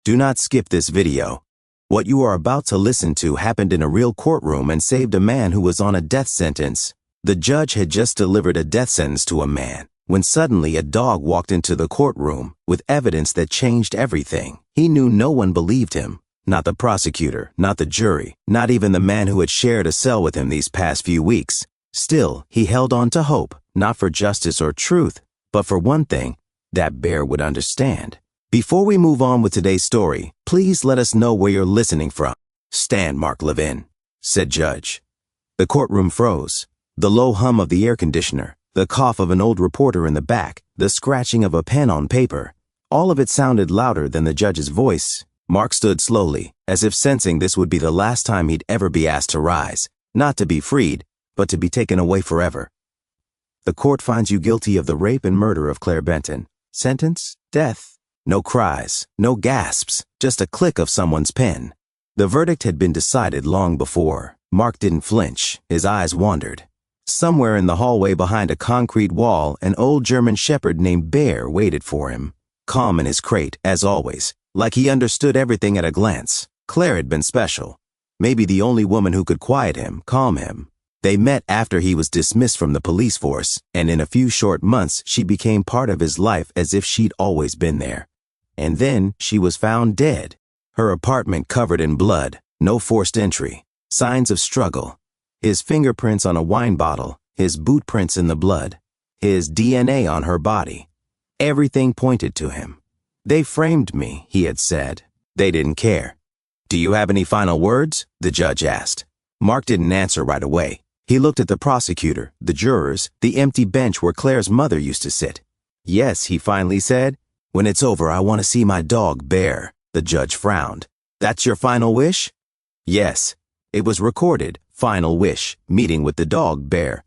Do not skip this video. What you are about to listen to happened in a real courtroom and saved a man who was on a death sentence. The judge had just delivered a death sentence to a man when suddenly a dog walked into the courtroom with evidence that changed everything. He knew no one believed him. Not the prosecutor, not the jury, not even the man who had shared a cell with him these past few weeks. Still, he held on to hope, not for justice or truth, but for one thing, that bear would understand. Before we move on with today's story, please let us know where you're listening from. "Stand, Mark Levin," said Judge. The courtroom froze. The low hum of the air conditioner, the cough of an old reporter in the back, the scratching of a pen on paper, all of it sounded louder than the judge's voice. Mark stood slowly, as if sensing this would be the last time he'd ever be asked to rise, not to be freed, but to be taken away forever. "The court finds you guilty of the rape and murder of Claire Benton. Sentence? Death." No cries, no gasps, just a click of someone's pen. The verdict had been decided long before. Mark didn't flinch. His eyes wandered. Somewhere in the hallway behind a concrete wall, an old German shepherd named Bear waited for him. Calm in his crate, as always, like he understood everything at a glance. Claire had been special. Maybe the only woman who could quiet him, calm him. They met after he was dismissed from the police force, and in a few short months she became part of his life as if she'd always been there. And then she was found dead. Her apartment covered in blood, no forced entry, signs of struggle. His fingerprints on a wine bottle, his boot prints in the blood, his DNA on her body. Everything pointed to him. "They framed me," he had said. They didn't care. "Do you have any final words?" the judge asked. Mark didn't answer right away. He looked at the prosecutor, the jurors, the empty bench where Claire's mother used to sit. "Yes," he finally said. "When it's over, I want to see my dog, Bear." The judge frowned. "That's your final wish?" "Yes." It was recorded, final wish, meeting with the dog, Bear.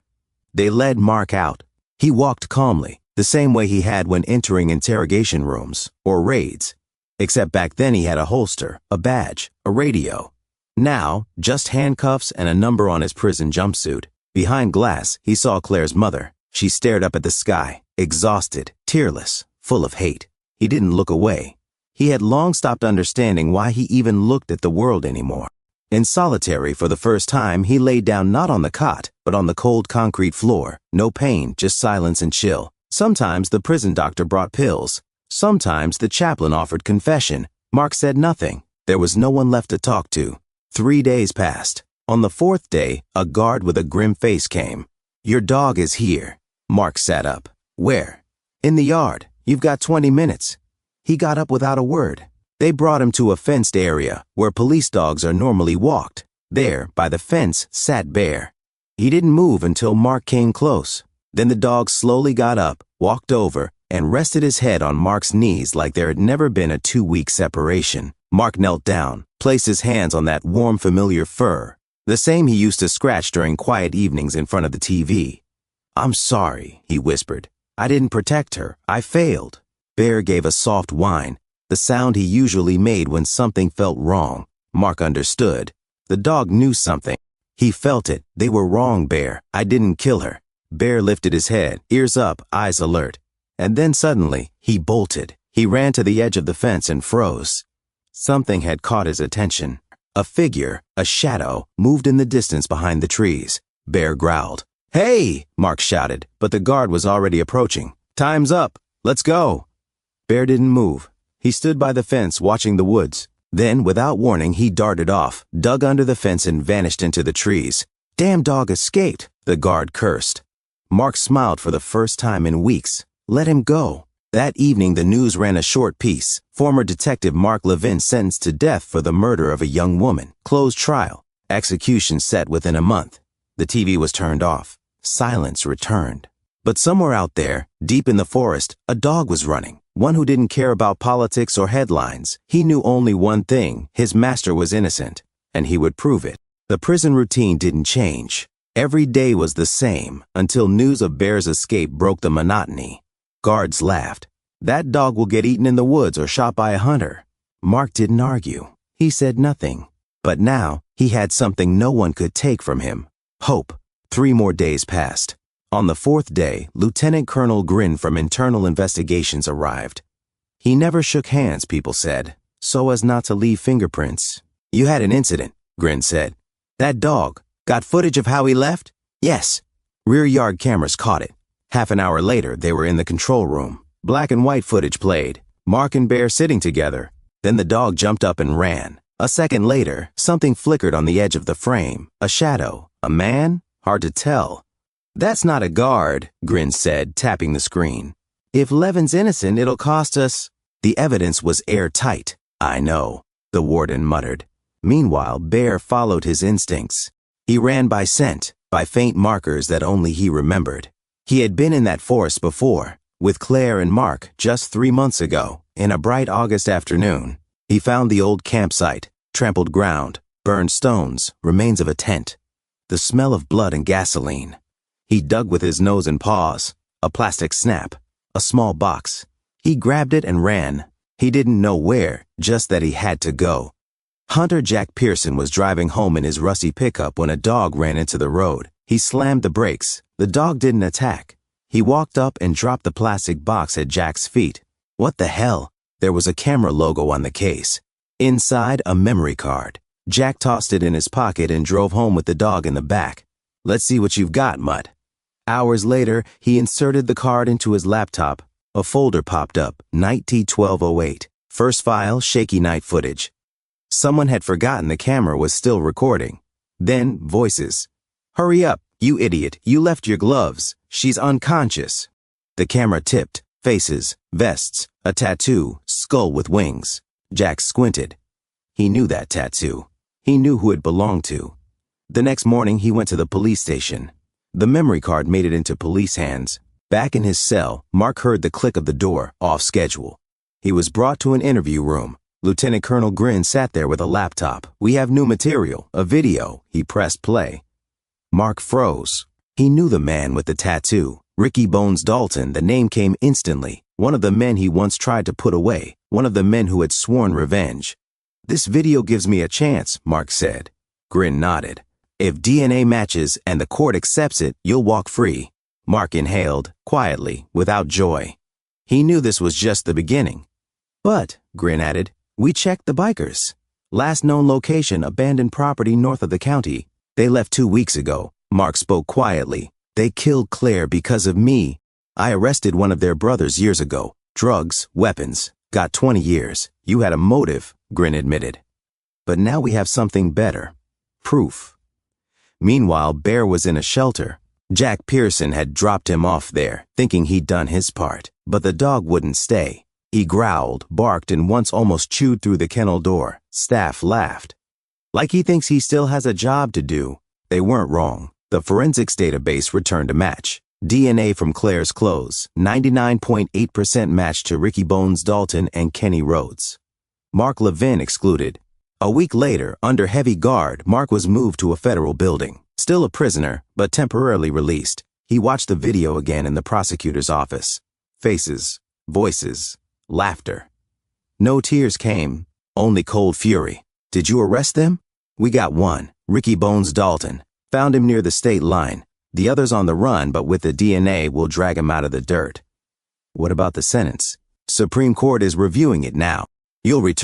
They led Mark out. He walked calmly, the same way he had when entering interrogation rooms or raids. Except back then he had a holster, a badge, a radio. Now, just handcuffs and a number on his prison jumpsuit. Behind glass, he saw Claire's mother. She stared up at the sky, exhausted, tearless, full of hate. He didn't look away. He had long stopped understanding why he even looked at the world anymore. In solitary, for the first time, he lay down not on the cot, but on the cold concrete floor. No pain, just silence and chill. Sometimes the prison doctor brought pills. Sometimes the chaplain offered confession. Mark said nothing. There was no one left to talk to. 3 days passed. On the 4th day, a guard with a grim face came. "Your dog is here." Mark sat up. "Where?" "In the yard. You've got 20 minutes. He got up without a word. They brought him to a fenced area where police dogs are normally walked. There, by the fence, sat Bear. He didn't move until Mark came close. Then the dog slowly got up, walked over, and rested his head on Mark's knees like there had never been a 2-week separation. Mark knelt down, placed his hands on that warm, familiar fur, the same he used to scratch during quiet evenings in front of the TV. "I'm sorry," he whispered. "I didn't protect her. I failed." Bear gave a soft whine, the sound he usually made when something felt wrong. Mark understood. The dog knew something. He felt it. "They were wrong, Bear. I didn't kill her." Bear lifted his head, ears up, eyes alert. And then suddenly, he bolted. He ran to the edge of the fence and froze. Something had caught his attention. A figure, a shadow, moved in the distance behind the trees. Bear growled. "Hey!" Mark shouted, but the guard was already approaching. "Time's up. Let's go." Bear didn't move. He stood by the fence watching the woods. Then, without warning, he darted off, dug under the fence and vanished into the trees. "Damn dog escaped," the guard cursed. Mark smiled for the first time in weeks. Let him go. That evening, the news ran a short piece. Former detective Mark Levin sentenced to death for the murder of a young woman. Closed trial. Execution set within a month. The TV was turned off. Silence returned. But somewhere out there, deep in the forest, a dog was running. One who didn't care about politics or headlines. He knew only one thing. His master was innocent, and he would prove it. The prison routine didn't change. Every day was the same, until news of Bear's escape broke the monotony. Guards laughed. "That dog will get eaten in the woods or shot by a hunter." Mark didn't argue. He said nothing. But now, he had something no one could take from him. Hope. 3 more days passed. On the 4th day, Lieutenant Colonel Grin from Internal Investigations arrived. He never shook hands, people said. so as not to leave fingerprints. You had an incident, Grin said. That dog. Got footage of how he left? Yes. Rear yard cameras caught it. Half an hour later, they were in the control room. Black and white footage played. Mark and Bear sitting together. Then the dog jumped up and ran. A second later, something flickered on the edge of the frame. A shadow. A man? Hard to tell. That's not a guard, Grin said, tapping the screen. If Levin's innocent, it'll cost us. The evidence was airtight. I know, the warden muttered. Meanwhile, Bear followed his instincts. He ran by scent, by faint markers that only he remembered. He had been in that forest before, with Claire and Mark just 3 months ago, in a bright August afternoon. He found the old campsite, trampled ground, burned stones, remains of a tent. The smell of blood and gasoline. He dug with his nose and paws. A plastic snap. A small box. He grabbed it and ran. He didn't know where, just that he had to go. Hunter Jack Pearson was driving home in his rusty pickup when a dog ran into the road. He slammed the brakes. The dog didn't attack. He walked up and dropped the plastic box at Jack's feet. What the hell? There was a camera logo on the case. Inside, a memory card. Jack tossed it in his pocket and drove home with the dog in the back. Let's see what you've got, Mutt. Hours later, he inserted the card into his laptop. A folder popped up, Night T1208. First file, shaky night footage. Someone had forgotten the camera was still recording. Then, voices. Hurry up, you idiot, you left your gloves. She's unconscious. The camera tipped. Faces, vests, a tattoo, skull with wings. Jack squinted. He knew that tattoo. He knew who it belonged to. The next morning, he went to the police station. The memory card made it into police hands. Back in his cell, Mark heard the click of the door, off schedule. He was brought to an interview room. Lieutenant Colonel Grin sat there with a laptop. We have new material, a video. He pressed play. Mark froze. He knew the man with the tattoo. Ricky Bones Dalton, the name came instantly. One of the men he once tried to put away. One of the men who had sworn revenge. This video gives me a chance, Mark said. Grin nodded. If DNA matches and the court accepts it, you'll walk free. Mark inhaled, quietly, without joy. He knew this was just the beginning. But, Grin added, we checked the bikers. Last known location, abandoned property north of the county. They left 2 weeks ago. Mark spoke quietly. They killed Claire because of me. I arrested one of their brothers years ago. Drugs, weapons. Got 20 years. You had a motive, Grin admitted. But now we have something better. Proof. Meanwhile, Bear was in a shelter. Jack Pearson had dropped him off there, thinking he'd done his part. But the dog wouldn't stay. He growled, barked, and once almost chewed through the kennel door. Staff laughed. Like he thinks he still has a job to do. They weren't wrong. The forensics database returned a match. DNA from Claire's clothes, 99.8% matched to Ricky Bones Dalton and Kenny Rhodes. Mark Levin excluded. A week later, under heavy guard, Mark was moved to a federal building. Still a prisoner, but temporarily released. He watched the video again in the prosecutor's office. Faces, voices, laughter. No tears came, only cold fury. Did you arrest them? We got one, Ricky Bones Dalton. Found him near the state line. The other's on the run, but with the DNA, we'll drag him out of the dirt. What about the sentence? Supreme Court is reviewing it now. You'll return.